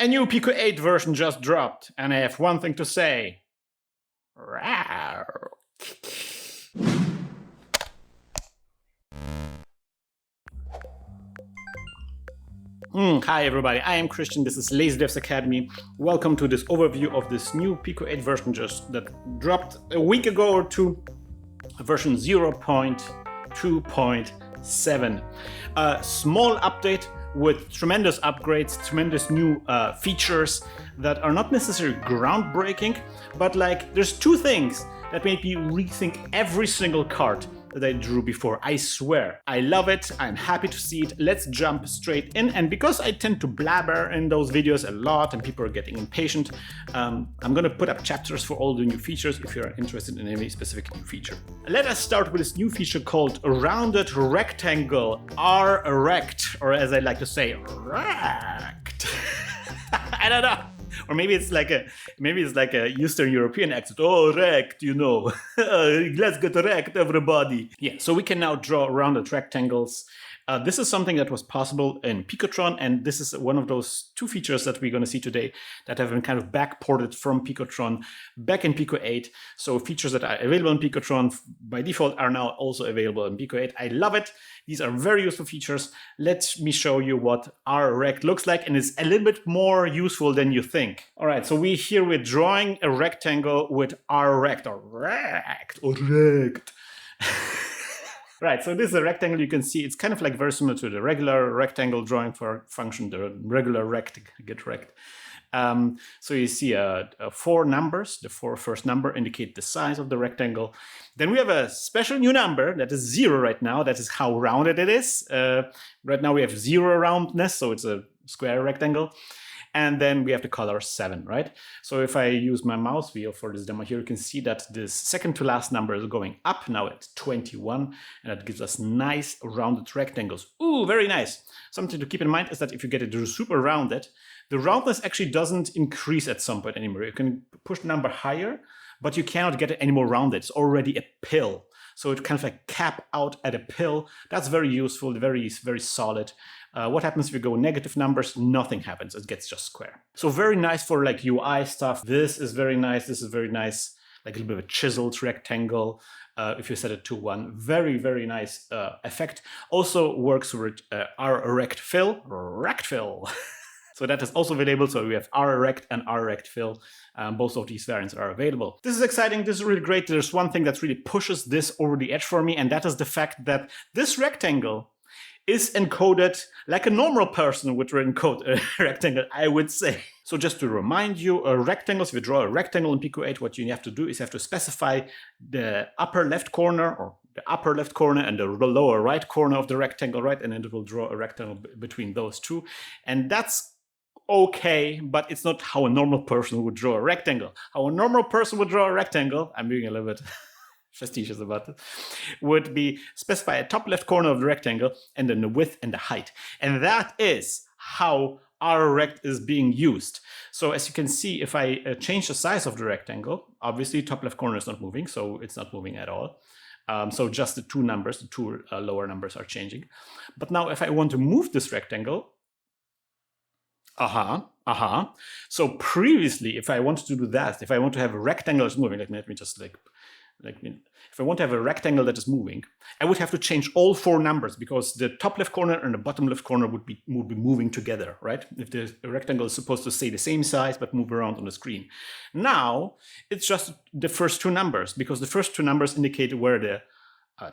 A new Pico-8 version just dropped, and I have one thing to say. Hi everybody, I am Christian, this is LazyDev's Academy. Welcome to this overview of this new Pico-8 version that dropped a week ago or two, version 0.2.7. A small update with tremendous upgrades, tremendous new features that are not necessarily groundbreaking, but like there's two things that made me rethink every single card that I drew before. I swear, I love it, I'm happy to see it. Let's jump straight in. And because I tend to blabber in those videos a lot and people are getting impatient, I'm gonna put up chapters for all the new features if you're interested in any specific new feature. Let us start with this new feature called Rounded Rectangle, RRRRECT, or as I like to say, RRRRRECT. I don't know. Or maybe it's like a Eastern European accent. Oh, wrecked, you know. Let's get wrecked, everybody. Yeah, so we can now draw rounded rectangles. This is something that was possible in Picotron, and this is one of those two features that we're going to see today that have been kind of backported from Picotron back in Pico-8. So features that are available in Picotron by default are now also available in Pico-8. I love it. These are very useful features. Let me show you what RRRRECT looks like, and it's a little bit more useful than you think. All right, so we're drawing a rectangle with RRRRECT, or RRRRECT, or RRRRECT. Right, so this is a rectangle. You can see it's kind of like very similar to the regular rectangle drawing for function, the regular rect, get rect. So you see four numbers. The first number indicate the size of the rectangle. Then we have a special new number that is 0 right now. That is how rounded it is. Right now we have 0 roundness, so it's a square rectangle. And then we have the color 7, right? So if I use my mouse wheel for this demo here, you can see that this second to last number is going up now at 21, and that gives us nice rounded rectangles. Ooh, very nice. Something to keep in mind is that if you get it super rounded, the roundness actually doesn't increase at some point anymore. You can push the number higher, but you cannot get it any more rounded. It's already a pill. So it kind of like cap out at a pill. That's very useful, very, very solid. What happens if you go negative numbers? Nothing happens. It gets just square. So very nice for like UI stuff. This is very nice. This is very nice. Like a little bit of a chiseled rectangle. If you set it to 1, very, very nice effect. Also works with RRRRECT fill. Rect fill. So that is also available. So we have RRRRECT and RRRECT fill. Both of these variants are available. This is exciting. This is really great. There's one thing that really pushes this over the edge for me, and that is the fact that this rectangle is encoded like a normal person would encode a rectangle, I would say. So just to remind you, rectangles, if you draw a rectangle in Pico-8, what you have to do is you have to specify the upper left corner, or the upper left corner and the lower right corner of the rectangle, right? And then it will draw a rectangle between those two. And that's okay, but it's not how a normal person would draw a rectangle. How a normal person would draw a rectangle, I'm being a little bit facetious about it, would be specify a top left corner of the rectangle and then the width and the height. And that is how RRRRECT is being used. So as you can see, if I change the size of the rectangle, obviously top left corner is not moving, so it's not moving at all. So just the two numbers, the two lower numbers are changing. But now if I want to move this rectangle, so previously, if I wanted to do that, if I want to have a rectangle that's moving, let me just if I want to have a rectangle that is moving, I would have to change all 4 numbers because the top left corner and the bottom left corner would be moving together, right? If the rectangle is supposed to stay the same size but move around on the screen. Now, it's just the first 2 numbers because the first 2 numbers indicate where the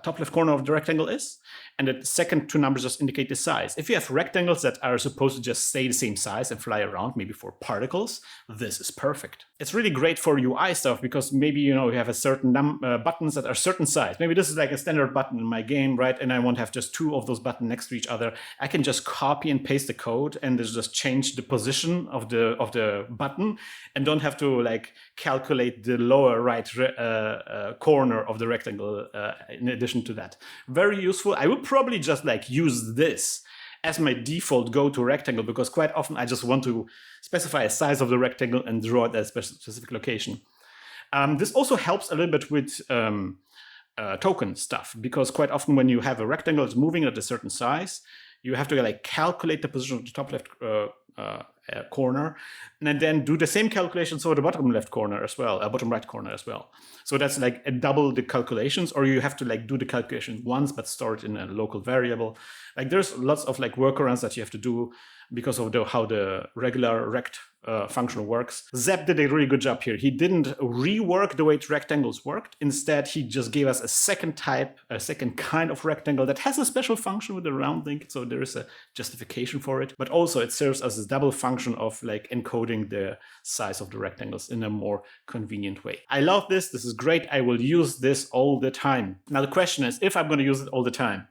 top left corner of the rectangle is, and the second 2 numbers just indicate the size. If you have rectangles that are supposed to just stay the same size and fly around, maybe for particles, this is perfect. It's really great for UI stuff because maybe, you know, you have a certain buttons that are certain size. Maybe this is like a standard button in my game, right? And I want to have just 2 of those buttons next to each other. I can just copy and paste the code and just change the position of the button and don't have to like calculate the lower right corner of the rectangle in addition to that. Very useful. I would probably just like use this as my default go-to rectangle because quite often I just want to specify a size of the rectangle and draw it at a specific location. This also helps a little bit with token stuff because quite often when you have a rectangle that's moving at a certain size, you have to like calculate the position of the top left corner, and then do the same calculations for the bottom left corner as well, bottom right corner as well. So that's like a double the calculations, or you have to like do the calculation once but store it in a local variable. Like there's lots of like workarounds that you have to do because of how the regular rect function works. Zep did a really good job here. He didn't rework the way rectangles worked. Instead, he just gave us a second type, a second kind of rectangle that has a special function with the rounding. So there is a justification for it. But also it serves as a double function of like encoding the size of the rectangles in a more convenient way. I love this. This is great. I will use this all the time. Now the question is, if I'm going to use it all the time,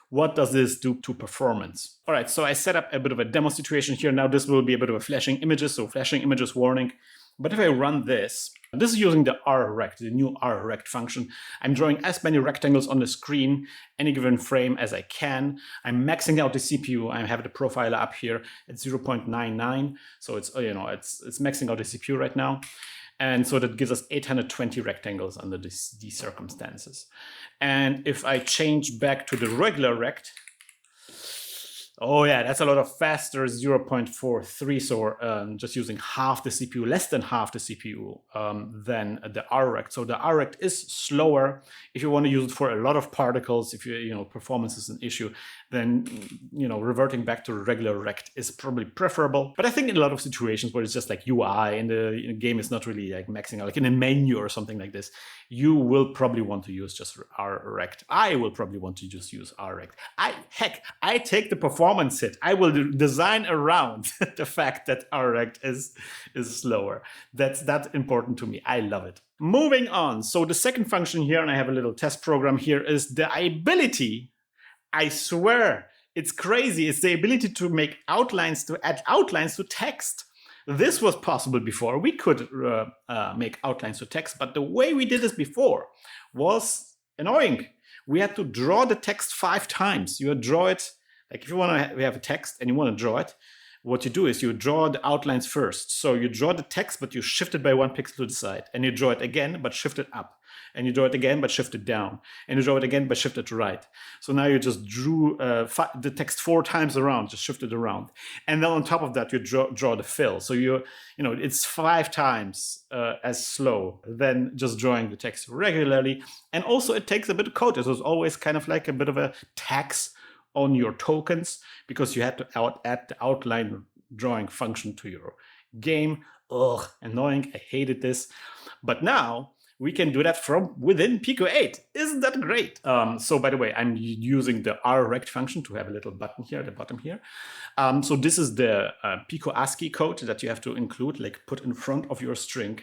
what does this do to performance? All right, so I set up a bit of a demo situation here. Now this will be a bit of a flashing images, so flashing images warning. But if I run this is using the RRRECT, the new RRRECT function. I'm drawing as many rectangles on the screen, any given frame as I can. I'm maxing out the CPU. I have the profiler up here at 0.99. So it's, it's maxing out the CPU right now. And so that gives us 820 rectangles under these circumstances. And if I change back to the regular rect, oh yeah, that's a lot of faster, 0.43. So we're just using half the CPU, less than half the CPU than the RRECT. So the RRECT is slower. If you want to use it for a lot of particles, if performance is an issue, then reverting back to regular rect is probably preferable. But I think in a lot of situations where it's just like UI and the game is not really like maxing out, like in a menu or something like this, you will probably want to use just RRECT. I will probably want to just use RRECT. I take the performance hit. I will design around the fact that RRECT is slower. That's important to me. I love it. Moving on. So the second function here, and I have a little test program here, is the ability. I swear, it's crazy. It's the ability to make outlines, to add outlines to text. This was possible before. We could make outlines to text, but the way we did this before was annoying. We had to draw the text 5 times. You would draw it, like if you want to have a text and you want to draw it, what you do is you draw the outlines first. So you draw the text, but you shift it by 1 pixel to the side. And you draw it again, but shift it up. And you draw it again, but shift it down. And you draw it again, but shift it right. So now you just drew the text 4 times around, just shift it around. And then on top of that, you draw the fill. So it's 5 times as slow than just drawing the text regularly. And also it takes a bit of code. It was always kind of like a bit of a tax on your tokens because you had to add the outline drawing function to your game. Ugh, annoying. I hated this. But now we can do that from within Pico-8. Isn't that great? So by the way, I'm using the RRECT function to have a little button here at the bottom here. So this is the Pico ASCII code that you have to include, like put in front of your string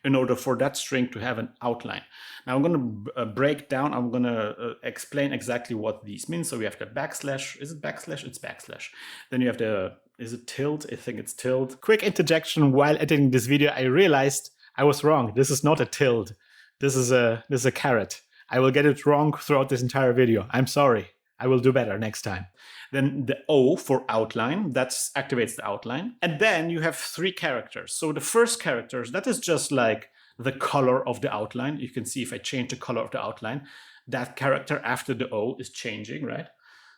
in order for that string to have an outline. Now I'm going to break down, I'm going to explain exactly what these mean. So we have the backslash. Is it backslash? It's backslash. Then you have the, is it tilde? I think it's tilde. Quick interjection, while editing this video, I realized I was wrong. This is not a tilde. This is a caret. I will get it wrong throughout this entire video. I'm sorry. I will do better next time. Then the O for outline, that activates the outline. And then you have 3 characters. So the first characters, that is just like the color of the outline. You can see if I change the color of the outline, that character after the O is changing, right?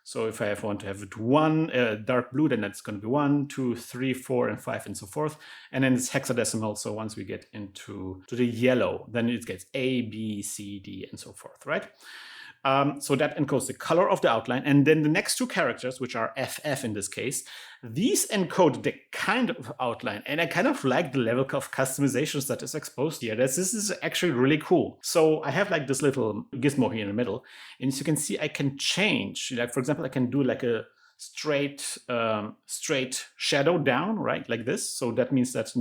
So if I want to have it 1 dark blue, then that's going to be 1, 2, 3, 4, and 5, and so forth. And then it's hexadecimal. So once we get into the yellow, then it gets A, B, C, D, and so forth, right? So that encodes the color of the outline. And then the next 2 characters, which are FF in this case, these encode the kind of outline. And I kind of like the level of customizations that is exposed here. This is actually really cool. So I have like this little gizmo here in the middle. And as you can see, I can change. Like, for example, I can do like a straight shadow down, right? Like this. So that means that,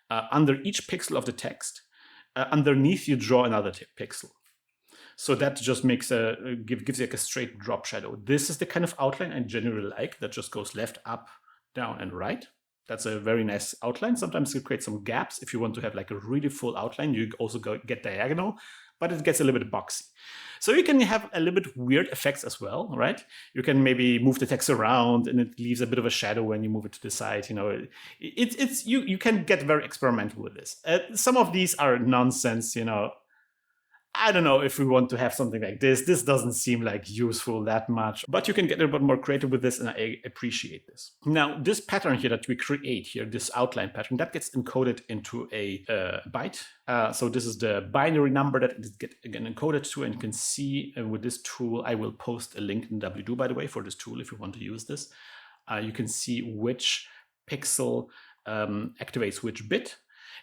under each pixel of the text, underneath you draw another pixel. So that just makes gives you like a straight drop shadow. This is the kind of outline I generally like, that just goes left, up, down, and right. That's a very nice outline. Sometimes you create some gaps. If you want to have like a really full outline, you also get diagonal, but it gets a little bit boxy. So you can have a little bit weird effects as well, right? You can maybe move the text around and it leaves a bit of a shadow when you move it to the side. You can get very experimental with this. Some of these are nonsense, I don't know if we want to have something like this. This doesn't seem like useful that much, but you can get a little bit more creative with this, and I appreciate this. Now, this pattern here that we create here, this outline pattern, that gets encoded into a byte. So this is the binary number that it gets again encoded to, and you can see with this tool, I will post a link in wdo, by the way, for this tool if you want to use this. You can see which pixel activates which bit,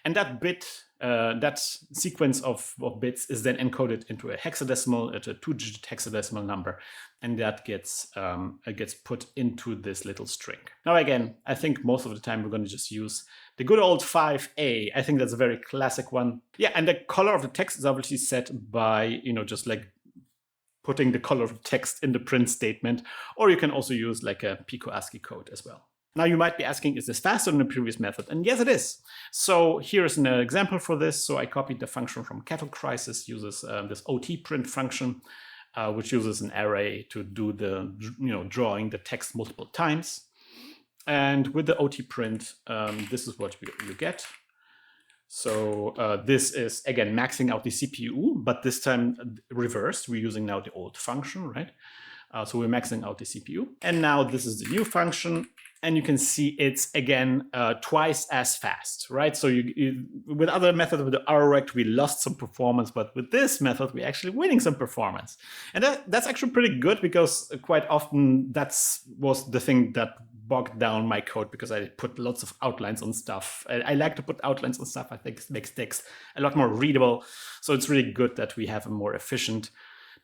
and that bit, that sequence of bits is then encoded into a hexadecimal, a 2-digit hexadecimal number, and that gets put into this little string. Now again, I think most of the time we're going to just use the good old 5A. I think that's a very classic one. Yeah, and the color of the text is obviously set by, just like putting the color of the text in the print statement, or you can also use like a Pico ASCII code as well. Now you might be asking, is this faster than the previous method? And yes, it is. So here's an example for this. So I copied the function from Cattle Crisis, uses this OT print function, which uses an array to do the, drawing the text multiple times. And with the OT print, this is what you get. So this is, again, maxing out the CPU, but this time reversed. We're using now the old function, right? So we're maxing out the CPU. And now this is the new function. And you can see it's, again, twice as fast, right? So with other methods, with the RRRRECT, we lost some performance, but with this method, we're actually winning some performance. And that's actually pretty good, because quite often was the thing that bogged down my code, because I put lots of outlines on stuff. I like to put outlines on stuff. I think it makes text a lot more readable. So it's really good that we have a more efficient,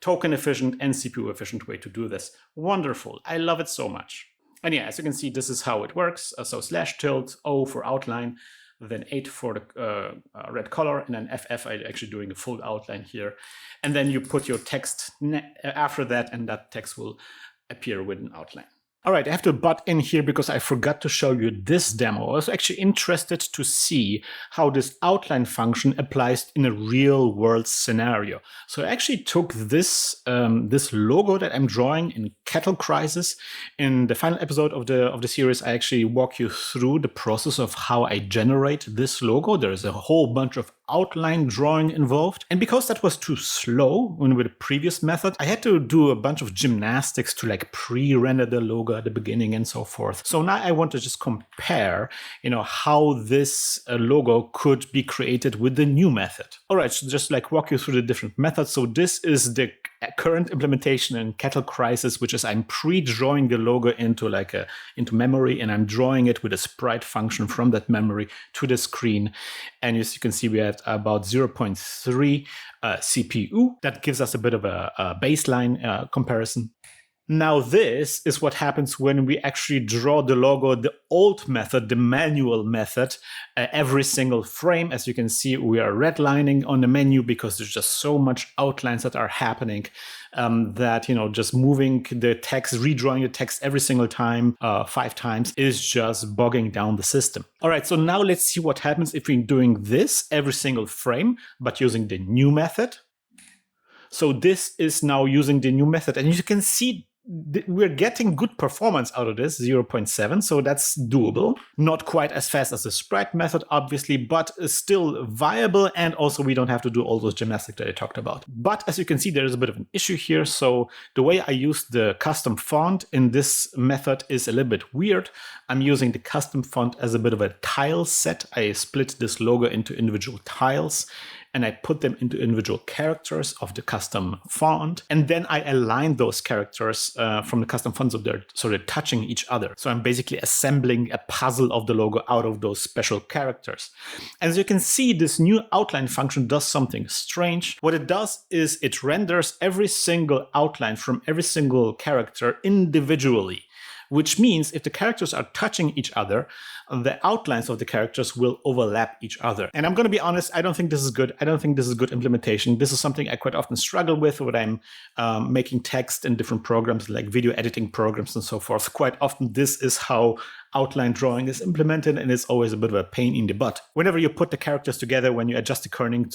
token efficient and CPU efficient way to do this. Wonderful. I love it so much. And yeah, as you can see, this is how it works. So /O for outline, then 8 for the red color, and then FF, I'm actually doing a full outline here. And then you put your text after that, and that text will appear with an outline. All right, I have to butt in here because I forgot to show you this demo. I was actually interested to see how this outline function applies in a real world scenario. So I actually took this logo that I'm drawing in Cattle Crisis. In the final episode of the series, I actually walk you through the process of how I generate this logo. There's a whole bunch of outline drawing involved. And because that was too slow with the previous method, I had to do a bunch of gymnastics to like pre-render the logo at the beginning and so forth. So now I want to just compare, how this logo could be created with the new method. All right, so just like walk you through the different methods. So this is the current implementation in Cattle Crisis, which is I'm pre-drawing the logo into memory, and I'm drawing it with a sprite function from that memory to the screen. And as you can see, we have about 0.3 CPU. That gives us a bit of a baseline comparison. Now this is what happens when we actually draw the logo, the old method, the manual method, every single frame. As you can see, we are redlining on the menu because there's just so much outlines that are happening that, just moving the text, redrawing the text every single time, 5 times, is just bogging down the system. All right, so now let's see what happens if we're doing this every single frame, but using the new method. So this is now using the new method, and you can see we're getting good performance out of this, 0.7, so that's doable. Not quite as fast as the sprite method, obviously, but still viable, and also we don't have to do all those gymnastics that I talked about. But as you can see, there is a bit of an issue here. So the way I use the custom font in this method is a little bit weird. I'm using the custom font as a bit of a tile set. I split this logo into individual tiles, and I put them into individual characters of the custom font. And then I align those characters from the custom font so they're sort of touching each other. So I'm basically assembling a puzzle of the logo out of those special characters. As you can see, this new outline function does something strange. What it does is it renders every single outline from every single character individually, which means if the characters are touching each other, the outlines of the characters will overlap each other. And I'm going to be honest, I don't think this is good. I don't think this is good implementation. This is something I quite often struggle with when I'm making text in different programs like video editing programs and so forth. Quite often this is how outline drawing is implemented, and it's always a bit of a pain in the butt. Whenever you put the characters together, when you adjust the kerning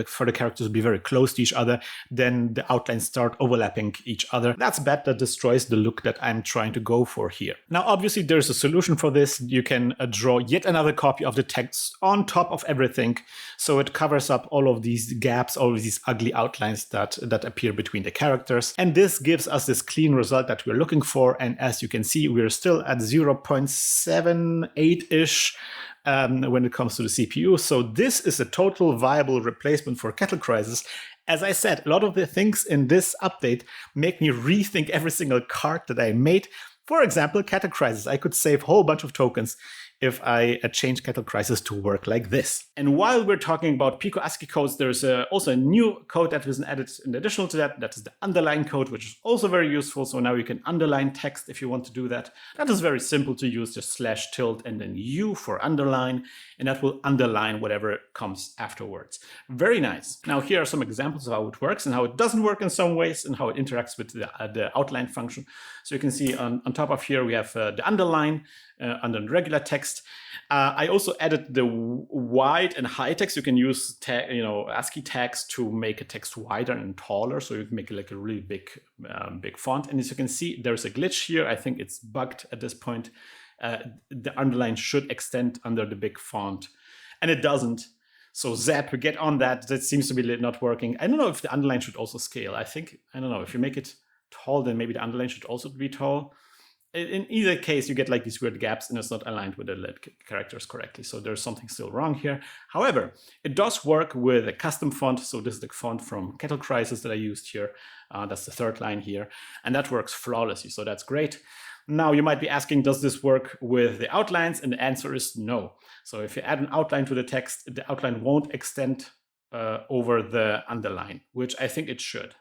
for the characters to be very close to each other, then the outlines start overlapping each other. That's bad. That destroys the look that I'm trying to go for here. Now, obviously, there's a solution for this. You can can draw yet another copy of the text on top of everything. So it covers up all of these gaps, all of these ugly outlines that appear between the characters. And this gives us this clean result that we're looking for. And as you can see, we're still at 0.78-ish when it comes to the CPU. So this is a total viable replacement for Kettle Crisis. As I said, a lot of the things in this update make me rethink every single card that I made. For example, Kettle Crisis. I could save a whole bunch of tokens if I change Kettle Crisis to work like this. And while we're talking about Pico ASCII codes, there's also a new code that was added in addition to that. That is the Underline code, which is also very useful. So now you can underline text if you want to do that. That is very simple to use, just /tilde and then U for underline, and that will underline whatever comes afterwards. Very nice. Now here are some examples of how it works and how it doesn't work in some ways and how it interacts with the outline function. So you can see on top of here we have the underline under regular text. I also added the wide and high text. You can use ASCII tags to make a text wider and taller, so you can make like a really big font. And as you can see, there's a glitch here. I think it's bugged at this point. The underline should extend under the big font, and it doesn't. So Zap, get on that. That seems to be not working. I don't know if the underline should also scale. I don't know, if you make it tall, then maybe the underline should also be tall. In either case, you get like these weird gaps and it's not aligned with the characters correctly. So there's something still wrong here. However, it does work with a custom font. So this is the font from Kettle Crisis that I used here. That's the third line here. And that works flawlessly. So that's great. Now you might be asking, does this work with the outlines? And the answer is no. So if you add an outline to the text, the outline won't extend over the underline, which I think it should.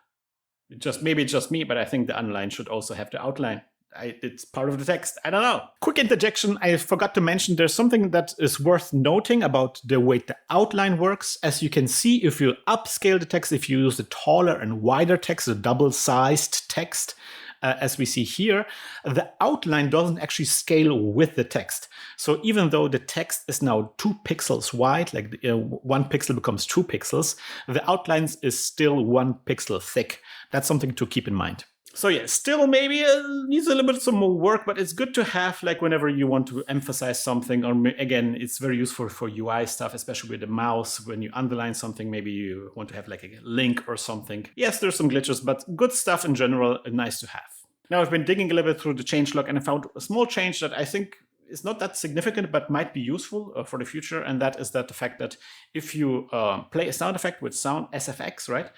Maybe it's just me, but I think the underline should also have the outline. It's part of the text. I don't know. Quick interjection. I forgot to mention there's something that is worth noting about the way the outline works. As you can see, if you upscale the text, if you use the taller and wider text, the double-sized text, as we see here, the outline doesn't actually scale with the text. So even though the text is now 2 pixels wide, like 1 pixel becomes 2 pixels, the outline is still 1 pixel thick. That's something to keep in mind. So yeah, still maybe needs a little bit some more work, but it's good to have like whenever you want to emphasize something, or again, it's very useful for UI stuff, especially with the mouse. When you underline something, maybe you want to have like a link or something. Yes, there's some glitches, but good stuff in general, nice to have. Now I've been digging a little bit through the changelog and I found a small change that I think is not that significant, but might be useful for the future. And that is that the fact that if you play a sound effect with sound SFX, right?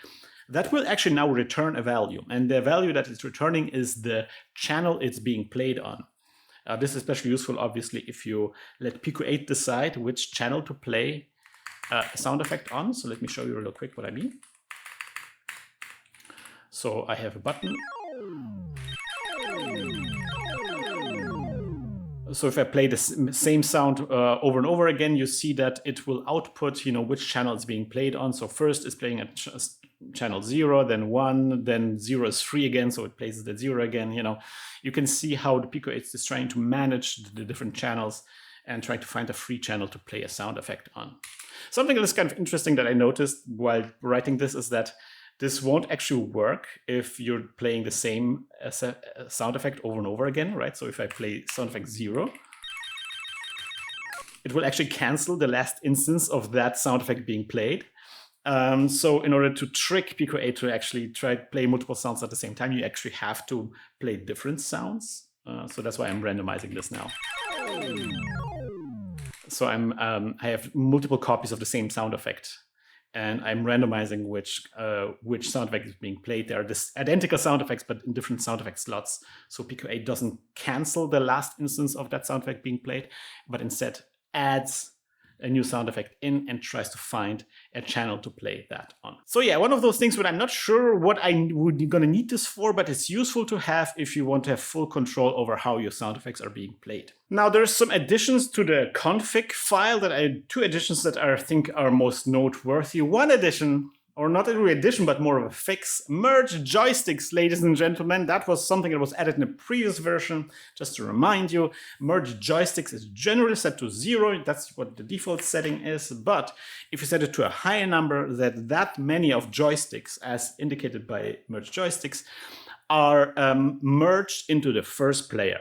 That will actually now return a value. And the value that it's returning is the channel it's being played on. This is especially useful, obviously, if you let PICO-8 decide which channel to play a sound effect on. So let me show you real quick what I mean. So I have a button. So if I play the same sound over and over again, you see that it will output, which channel it's being played on. So first it's playing at channel 0, then 1, then 0 is 3 again, so it plays at 0 again. You can see how the PICO-8 is trying to manage the different channels and trying to find a free channel to play a sound effect on. Something that's kind of interesting that I noticed while writing this is that this won't actually work if you're playing the same sound effect over and over again, right? So if I play sound effect 0, it will actually cancel the last instance of that sound effect being played. So in order to trick PICO-8 to actually try to play multiple sounds at the same time, you actually have to play different sounds. So that's why I'm randomizing this now. So I have multiple copies of the same sound effect, and I'm randomizing which sound effect is being played. There are identical sound effects, but in different sound effect slots. So PICO-8 doesn't cancel the last instance of that sound effect being played, but instead adds a new sound effect in and tries to find a channel to play that on. So yeah, one of those things where I'm not sure what I would gonna need this for, but it's useful to have if you want to have full control over how your sound effects are being played. Now there's some additions to the config file two additions that I think are most noteworthy. One addition, or not a re-addition, but more of a fix. Merge joysticks, ladies and gentlemen. That was something that was added in the previous version. Just to remind you, merge joysticks is generally set to 0. That's what the default setting is. But if you set it to a higher number, that many of joysticks, as indicated by merge joysticks, are merged into the first player.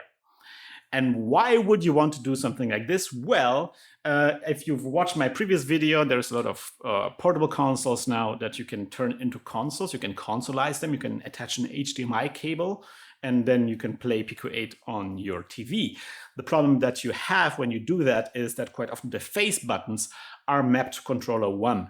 And why would you want to do something like this? Well, if you've watched my previous video, there's a lot of portable consoles now that you can turn into consoles. You can consolize them. You can attach an HDMI cable, and then you can play Pico-8 on your TV. The problem that you have when you do that is that quite often the face buttons are mapped to controller 1.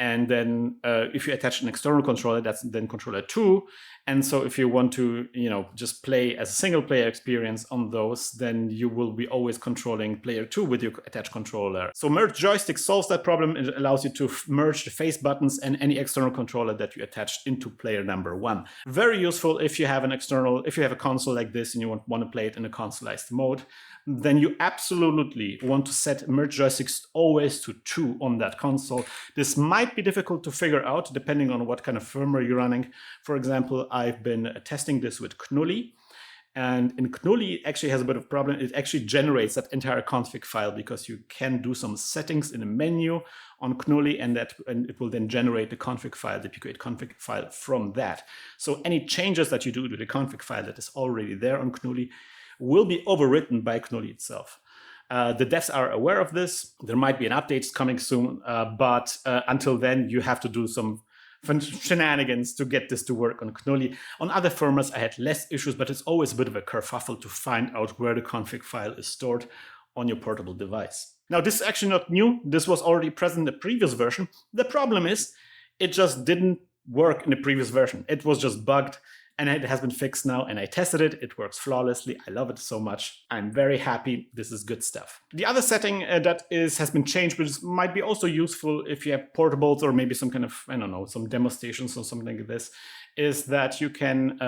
And then if you attach an external controller, that's then controller 2. And so if you want to, just play as a single player experience on those, then you will be always controlling player 2 with your attached controller. So Merge Joystick solves that problem. It allows you to merge the face buttons and any external controller that you attach into player number 1. Very useful if you have a console like this and you want to play it in a consoleized mode. Then you absolutely want to set merge joysticks always to 2 on that console. This might be difficult to figure out depending on what kind of firmware you're running. For example, I've been testing this with Knully. And in Knully, it actually has a bit of a problem. It actually generates that entire config file because you can do some settings in a menu on Knully, and it will then generate the config file, the Pico-8 config file from that. So any changes that you do to the config file that is already there on Knully will be overwritten by Knully itself. The devs are aware of this. There might be an update coming soon, but until then, you have to do some shenanigans to get this to work on Knully. On other firmwares, I had less issues, but it's always a bit of a kerfuffle to find out where the config file is stored on your portable device. Now, this is actually not new. This was already present in the previous version. The problem is it just didn't work in the previous version. It was just bugged. And it has been fixed now, and I tested it. It works flawlessly. I love it so much. I'm very happy. This is good stuff. The other setting that has been changed, which might be also useful if you have portables or maybe some kind of, some demo stations or something like this, is that you can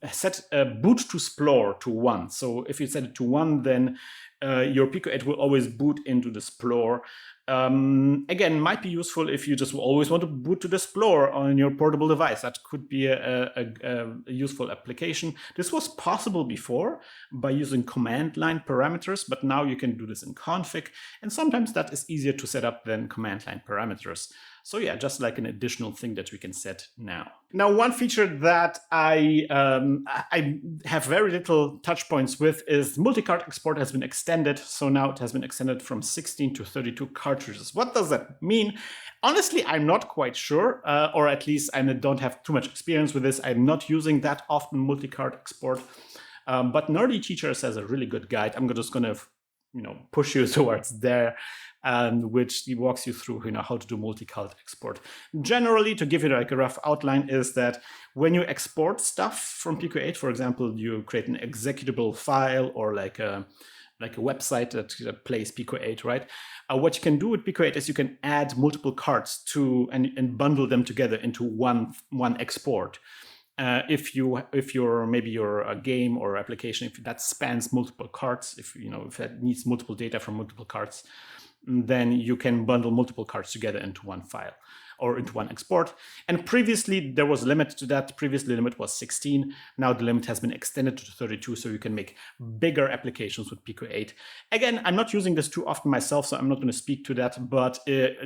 set boot to Splore to 1. So if you set it to 1, then your Pico-8 will always boot into the Splore. Again, might be useful if you just always want to boot to the Splore on your portable device. That could be a useful application. This was possible before by using command line parameters, but now you can do this in config, and sometimes that is easier to set up than command line parameters. So yeah, just like an additional thing that we can set now. Now, one feature that I have very little touch points with is multi-card export has been extended. So now it has been extended from 16 to 32 cartridges. What does that mean? Honestly, I'm not quite sure, or at least I don't have too much experience with this. I'm not using that often multi-card export, but Nerdy Teachers has a really good guide. I'm just going to push you towards there, which walks you through how to do multi-card export. Generally, to give you like a rough outline, is that when you export stuff from Pico-8, for example, you create an executable file or like a website that plays Pico-8, right? What you can do with Pico-8 is you can add multiple cards to and bundle them together into one export. If your game or application, if that spans multiple cards, if that needs multiple data from multiple cards, then you can bundle multiple cards together into one file or into one export. And previously there was a limit to that. Previously the limit was 16. Now the limit has been extended to 32, so you can make bigger applications with Pico-8. Again, I'm not using this too often myself, so I'm not going to speak to that, but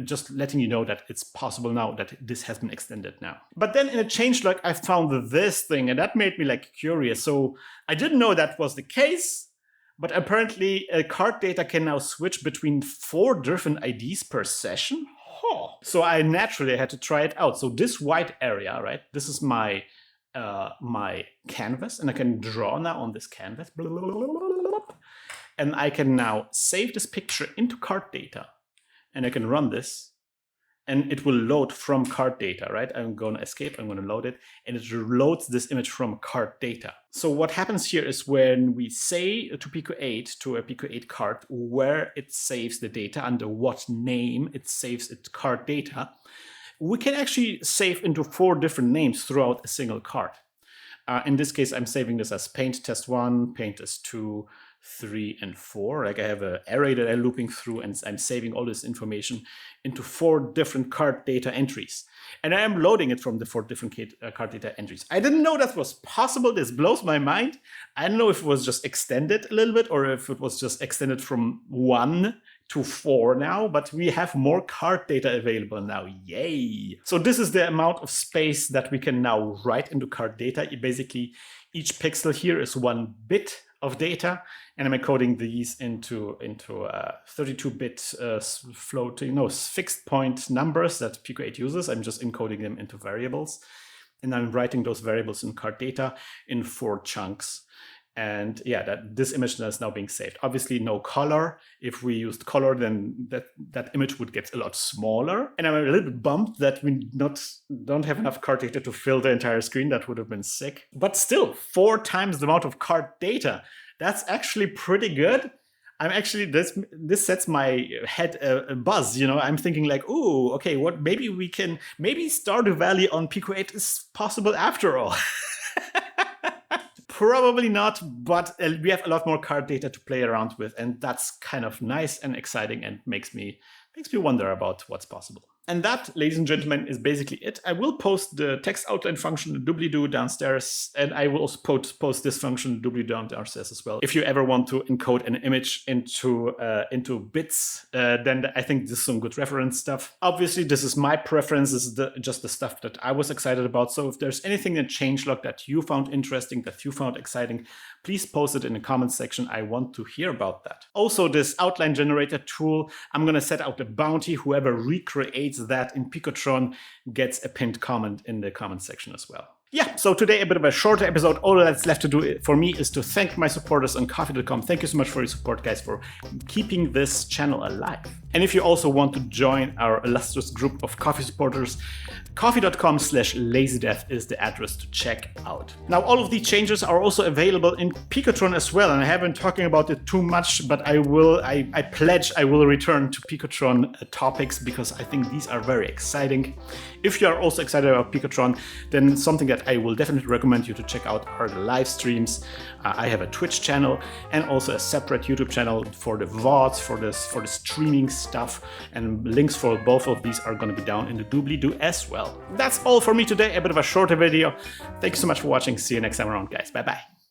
just letting you know that it's possible now that this has been extended now. But then in a changelog, I found this thing, and that made me curious. So I didn't know that was the case, but apparently CARTDATA can now switch between 4 different IDs per session. So I naturally had to try it out. So this white area, right? This is my my canvas, and I can draw now on this canvas. And I can now save this picture into CARTDATA, and I can run this, and it will load from CARTDATA, right? I'm going to escape, I'm going to load it, and it loads this image from CARTDATA. So what happens here is when we say to Pico-8, to a Pico-8 card, where it saves the data, under what name it saves its CARTDATA, we can actually save into 4 different names throughout a single card. In this case, I'm saving this as paint test 1, paint test 2, 3, and 4. Like I have an array that I'm looping through, and I'm saving all this information into 4 different CARTDATA entries. And I am loading it from the 4 different CARTDATA entries. I didn't know that was possible. This blows my mind. I don't know if it was just extended a little bit or if it was just extended from 1 to 4 now, but we have more CARTDATA available now. Yay! So this is the amount of space that we can now write into CARTDATA. Basically, each pixel here is 1 bit of data, and I'm encoding these into 32-bit floating, fixed point numbers that PICO-8 uses. I'm just encoding them into variables, and I'm writing those variables in CARTDATA in 4 chunks. And yeah, this image is now being saved. Obviously, no color. If we used color, then that image would get a lot smaller. And I'm a little bit bummed that we don't have enough card data to fill the entire screen. That would have been sick. But still, 4 times the amount of card data. That's actually pretty good. I'm actually, this sets my head a buzz, I'm thinking like, ooh, okay, maybe Stardew Valley on PICO-8 is possible after all. Probably not, but we have a lot more card data to play around with, and that's kind of nice and exciting and makes me wonder about what's possible. And that, ladies and gentlemen, is basically it. I will post the text outline function doobly-doo downstairs, and I will also post this function doobly-doo downstairs as well. If you ever want to encode an image into bits, then I think this is some good reference stuff. Obviously, this is my preference. This is just the stuff that I was excited about. So if there's anything in changelog that you found interesting, that you found exciting, please post it in the comments section. I want to hear about that. Also, this outline generator tool, I'm going to set out a bounty. Whoever recreates that in Picotron gets a pinned comment in the comment section as well. Yeah, so today a bit of a shorter episode. All that's left to do for me is to thank my supporters on Ko-fi.com. Thank you so much for your support, guys, for keeping this channel alive. And if you also want to join our illustrious group of Ko-fi supporters, Ko-fi.com/lazydeath is the address to check out. Now, all of these changes are also available in Picotron as well, and I haven't been talking about it too much, but I pledge I will return to Picotron topics because I think these are very exciting. If you are also excited about Picotron, then something that I will definitely recommend you to check out are the live streams. I have a Twitch channel and also a separate YouTube channel for the VODs, for the streaming stuff, and links for both of these are going to be down in the doobly-doo as well. That's all for me today, a bit of a shorter video. Thank you so much for watching. See you next time around, guys. Bye-bye.